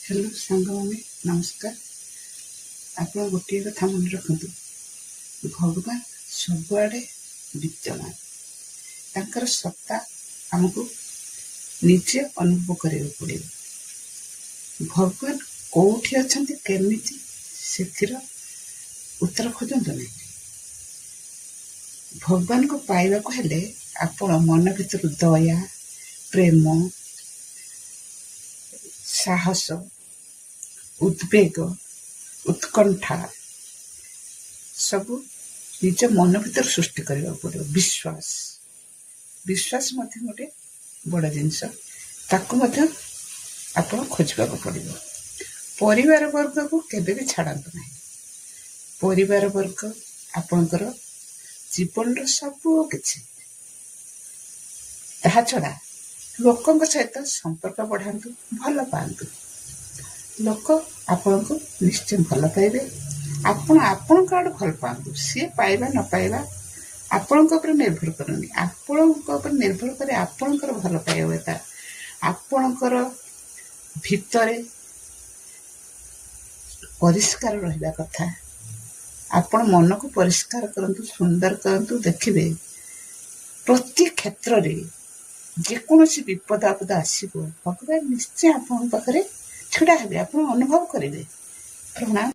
Hello सांग मैंने नमस्कार। आप गोटे कथा मन रखु, भगवान सबुआड़े विद्यमान। तांकर सत्ता आमको निजे अनुभव करने पड़े। भगवान कौटी अच्छा केमिति से उत्तर खोजतु नहीं। भगवान को पाइबा को हेले आपण मन भीतर दया, प्रेम, साहस, उद्वेग, उत्कंठा सब निज मन भीतर सृष्टि करने पड़े। विश्वास विश्वास गोटे बड़ जिनस ताकू आपण खोजा पड़े। परिवार वर्ग को केबे भी छाड़तु ना। परिवार वर्ग आपणकर जीवन सबू किछि। ता छड़ा लोकों सहित संपर्क बढ़ातु, भल पातु। लोक आपण को निश्चय भल पाइबे। आपण आपण आड़ भल पातु। सी पाइबा न पाइबा आपण निर्भर करनी। आपण निर्भर करे आपणकर भल पाइबा। आपणकर भितरे परिष्कार रहिबा कथा। आपण मन को परिष्कार करंतु, सुंदर करंतु। देखिबे प्रति क्षेत्र रे जेकोसी विपद आपद आसीबो, भगवान निश्चय आपण पाखरे छिड़ा हेबे। आपण अनुभव करिवे। प्रणाम।